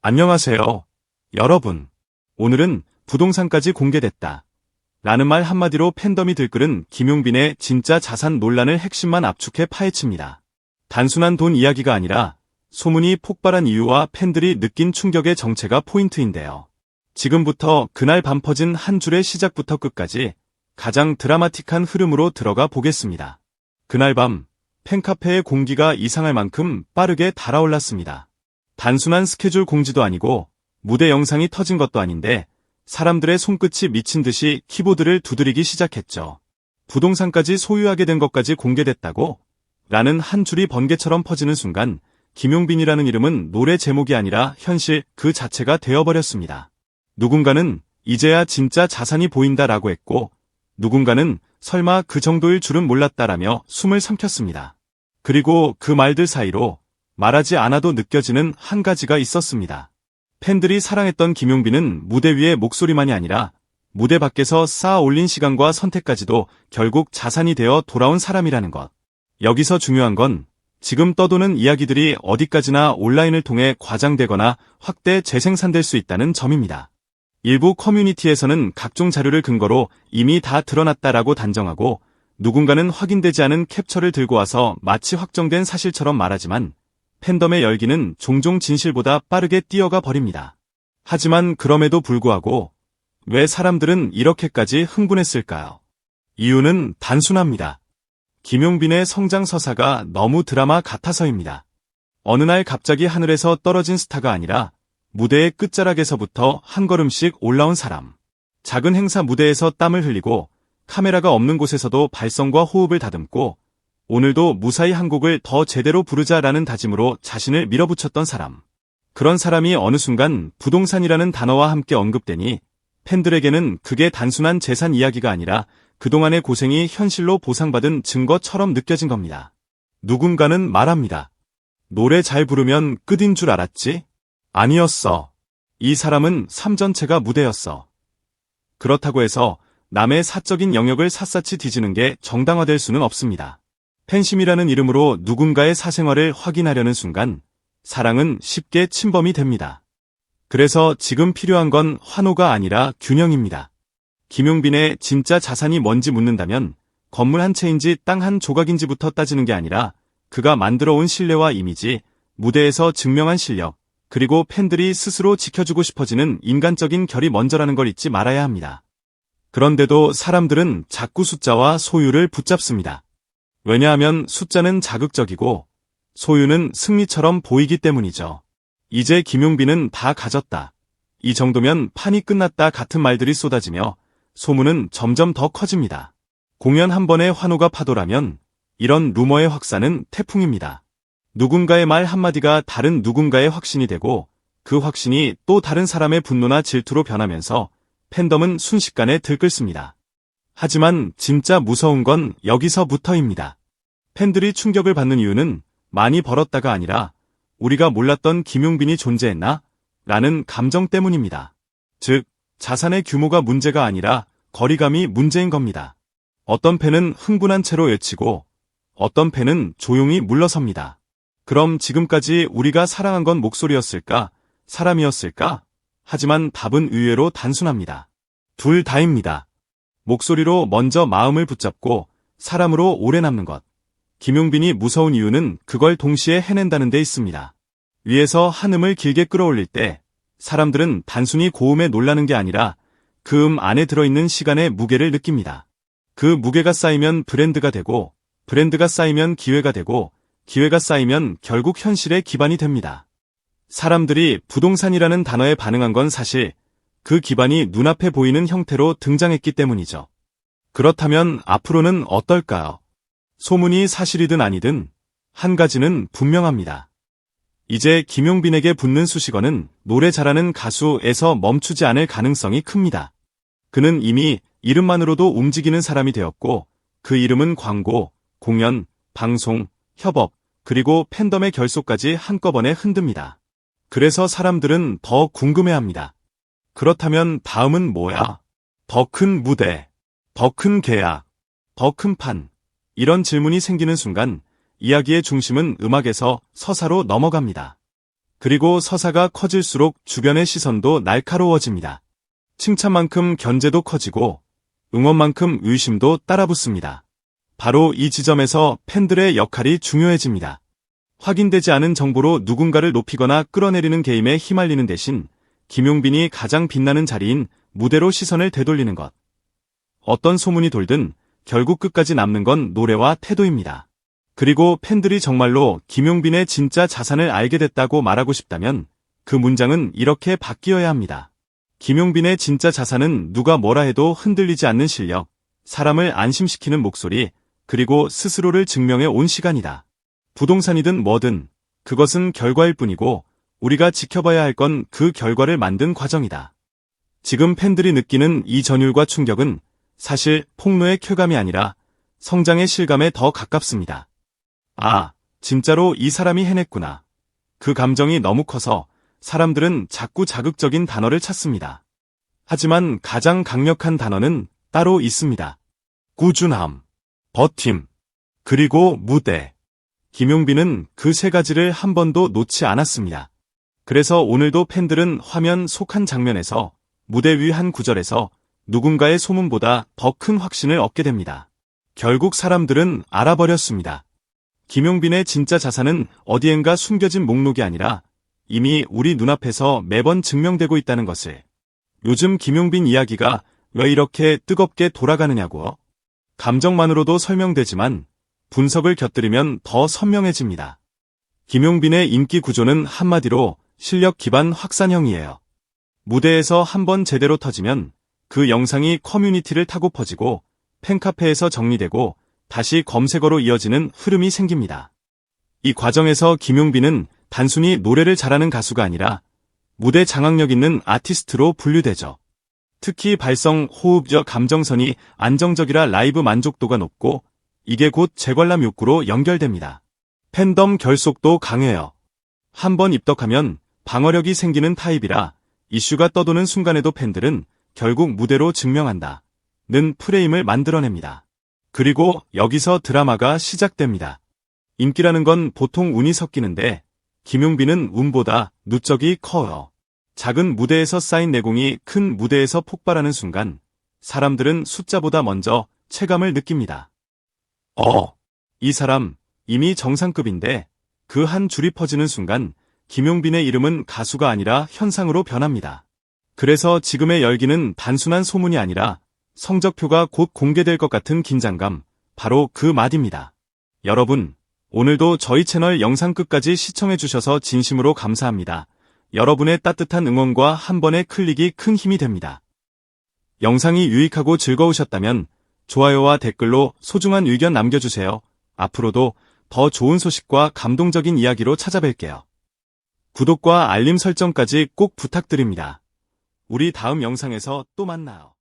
안녕하세요, 여러분. 오늘은 부동산까지 공개됐다. 라는 말 한마디로 팬덤이 들끓은 김용빈의 진짜 자산 논란을 핵심만 압축해 파헤칩니다. 단순한 돈 이야기가 아니라 소문이 폭발한 이유와 팬들이 느낀 충격의 정체가 포인트인데요. 지금부터 그날 밤 퍼진 한 줄의 시작부터 끝까지 가장 드라마틱한 흐름으로 들어가 보겠습니다. 그날 밤 팬카페의 공기가 이상할 만큼 빠르게 달아올랐습니다. 단순한 스케줄 공지도 아니고 무대 영상이 터진 것도 아닌데 사람들의 손끝이 미친 듯이 키보드를 두드리기 시작했죠. 부동산까지 소유하게 된 것까지 공개됐다고? 라는 한 줄이 번개처럼 퍼지는 순간 김용빈이라는 이름은 노래 제목이 아니라 현실 그 자체가 되어버렸습니다. 누군가는 이제야 진짜 자산이 보인다라고 했고 누군가는 설마 그 정도일 줄은 몰랐다라며 숨을 삼켰습니다. 그리고 그 말들 사이로 말하지 않아도 느껴지는 한 가지가 있었습니다. 팬들이 사랑했던 김용빈은 무대 위의 목소리만이 아니라 무대 밖에서 쌓아 올린 시간과 선택까지도 결국 자산이 되어 돌아온 사람이라는 것. 여기서 중요한 건 지금 떠도는 이야기들이 어디까지나 온라인을 통해 과장되거나 확대 재생산될 수 있다는 점입니다. 일부 커뮤니티에서는 각종 자료를 근거로 이미 다 드러났다라고 단정하고 누군가는 확인되지 않은 캡처를 들고 와서 마치 확정된 사실처럼 말하지만 팬덤의 열기는 종종 진실보다 빠르게 뛰어가 버립니다. 하지만 그럼에도 불구하고 왜 사람들은 이렇게까지 흥분했을까요? 이유는 단순합니다. 김용빈의 성장 서사가 너무 드라마 같아서입니다. 어느 날 갑자기 하늘에서 떨어진 스타가 아니라 무대의 끝자락에서부터 한 걸음씩 올라온 사람. 작은 행사 무대에서 땀을 흘리고 카메라가 없는 곳에서도 발성과 호흡을 다듬고 오늘도 무사히 한 곡을 더 제대로 부르자라는 다짐으로 자신을 밀어붙였던 사람. 그런 사람이 어느 순간 부동산이라는 단어와 함께 언급되니 팬들에게는 그게 단순한 재산 이야기가 아니라 그동안의 고생이 현실로 보상받은 증거처럼 느껴진 겁니다. 누군가는 말합니다. 노래 잘 부르면 끝인 줄 알았지? 아니었어. 이 사람은 삶 전체가 무대였어. 그렇다고 해서 남의 사적인 영역을 샅샅이 뒤지는 게 정당화될 수는 없습니다. 팬심이라는 이름으로 누군가의 사생활을 확인하려는 순간 사랑은 쉽게 침범이 됩니다. 그래서 지금 필요한 건 환호가 아니라 균형입니다. 김용빈의 진짜 자산이 뭔지 묻는다면 건물 한 채인지 땅 한 조각인지부터 따지는 게 아니라 그가 만들어온 신뢰와 이미지, 무대에서 증명한 실력, 그리고 팬들이 스스로 지켜주고 싶어지는 인간적인 결이 먼저라는 걸 잊지 말아야 합니다. 그런데도 사람들은 자꾸 숫자와 소유를 붙잡습니다. 왜냐하면 숫자는 자극적이고 소유는 승리처럼 보이기 때문이죠. 이제 김용빈은 다 가졌다. 이 정도면 판이 끝났다 같은 말들이 쏟아지며 소문은 점점 더 커집니다. 공연 한 번의 환호가 파도라면 이런 루머의 확산은 태풍입니다. 누군가의 말 한마디가 다른 누군가의 확신이 되고 그 확신이 또 다른 사람의 분노나 질투로 변하면서 팬덤은 순식간에 들끓습니다. 하지만 진짜 무서운 건 여기서부터입니다. 팬들이 충격을 받는 이유는 많이 벌었다가 아니라 우리가 몰랐던 김용빈이 존재했나? 라는 감정 때문입니다. 즉, 자산의 규모가 문제가 아니라 거리감이 문제인 겁니다. 어떤 팬은 흥분한 채로 외치고 어떤 팬은 조용히 물러섭니다. 그럼 지금까지 우리가 사랑한 건 목소리였을까? 사람이었을까? 하지만 답은 의외로 단순합니다. 둘 다입니다. 목소리로 먼저 마음을 붙잡고 사람으로 오래 남는 것. 김용빈이 무서운 이유는 그걸 동시에 해낸다는 데 있습니다. 위에서 한음을 길게 끌어올릴 때 사람들은 단순히 고음에 놀라는 게 아니라 그 안에 들어있는 시간의 무게를 느낍니다. 그 무게가 쌓이면 브랜드가 되고 브랜드가 쌓이면 기회가 되고 기회가 쌓이면 결국 현실의 기반이 됩니다. 사람들이 부동산이라는 단어에 반응한 건 사실 그 기반이 눈앞에 보이는 형태로 등장했기 때문이죠. 그렇다면 앞으로는 어떨까요? 소문이 사실이든 아니든 한 가지는 분명합니다. 이제 김용빈에게 붙는 수식어는 노래 잘하는 가수에서 멈추지 않을 가능성이 큽니다. 그는 이미 이름만으로도 움직이는 사람이 되었고 그 이름은 광고, 공연, 방송, 협업, 그리고 팬덤의 결속까지 한꺼번에 흔듭니다. 그래서 사람들은 더 궁금해합니다. 그렇다면 다음은 뭐야? 더 큰 무대, 더 큰 계약, 더 큰 판. 이런 질문이 생기는 순간 이야기의 중심은 음악에서 서사로 넘어갑니다. 그리고 서사가 커질수록 주변의 시선도 날카로워집니다. 칭찬만큼 견제도 커지고 응원만큼 의심도 따라붙습니다. 바로 이 지점에서 팬들의 역할이 중요해집니다. 확인되지 않은 정보로 누군가를 높이거나 끌어내리는 게임에 휘말리는 대신 김용빈이 가장 빛나는 자리인 무대로 시선을 되돌리는 것. 어떤 소문이 돌든 결국 끝까지 남는 건 노래와 태도입니다. 그리고 팬들이 정말로 김용빈의 진짜 자산을 알게 됐다고 말하고 싶다면 그 문장은 이렇게 바뀌어야 합니다. 김용빈의 진짜 자산은 누가 뭐라 해도 흔들리지 않는 실력, 사람을 안심시키는 목소리, 그리고 스스로를 증명해 온 시간이다. 부동산이든 뭐든 그것은 결과일 뿐이고 우리가 지켜봐야 할 건 그 결과를 만든 과정이다. 지금 팬들이 느끼는 이 전율과 충격은 사실 폭로의 쾌감이 아니라 성장의 실감에 더 가깝습니다. 아, 진짜로 이 사람이 해냈구나. 그 감정이 너무 커서 사람들은 자꾸 자극적인 단어를 찾습니다. 하지만 가장 강력한 단어는 따로 있습니다. 꾸준함, 버팀, 그리고 무대. 김용빈은 그 세 가지를 한 번도 놓지 않았습니다. 그래서 오늘도 팬들은 화면 속 한 장면에서, 무대 위 한 구절에서 누군가의 소문보다 더 큰 확신을 얻게 됩니다. 결국 사람들은 알아버렸습니다. 김용빈의 진짜 자산은 어디엔가 숨겨진 목록이 아니라 이미 우리 눈앞에서 매번 증명되고 있다는 것을. 요즘 김용빈 이야기가 왜 이렇게 뜨겁게 돌아가느냐고. 감정만으로도 설명되지만 분석을 곁들이면 더 선명해집니다. 김용빈의 인기 구조는 한마디로 실력 기반 확산형이에요. 무대에서 한번 제대로 터지면 그 영상이 커뮤니티를 타고 퍼지고 팬카페에서 정리되고 다시 검색어로 이어지는 흐름이 생깁니다. 이 과정에서 김용빈은 단순히 노래를 잘하는 가수가 아니라 무대 장악력 있는 아티스트로 분류되죠. 특히 발성, 호흡적 감정선이 안정적이라 라이브 만족도가 높고 이게 곧 재관람 욕구로 연결됩니다. 팬덤 결속도 강해요. 한번 입덕하면 방어력이 생기는 타입이라 이슈가 떠도는 순간에도 팬들은 결국 무대로 증명한다. 는 프레임을 만들어냅니다. 그리고 여기서 드라마가 시작됩니다. 인기라는 건 보통 운이 섞이는데 김용빈은 운보다 누적이 커요. 작은 무대에서 쌓인 내공이 큰 무대에서 폭발하는 순간 사람들은 숫자보다 먼저 체감을 느낍니다. 이 사람 이미 정상급인데 그 한 줄이 퍼지는 순간 김용빈의 이름은 가수가 아니라 현상으로 변합니다. 그래서 지금의 열기는 단순한 소문이 아니라 성적표가 곧 공개될 것 같은 긴장감, 바로 그 맛입니다. 여러분, 오늘도 저희 채널 영상 끝까지 시청해주셔서 진심으로 감사합니다. 여러분의 따뜻한 응원과 한 번의 클릭이 큰 힘이 됩니다. 영상이 유익하고 즐거우셨다면 좋아요와 댓글로 소중한 의견 남겨주세요. 앞으로도 더 좋은 소식과 감동적인 이야기로 찾아뵐게요. 구독과 알림 설정까지 꼭 부탁드립니다. 우리 다음 영상에서 또 만나요.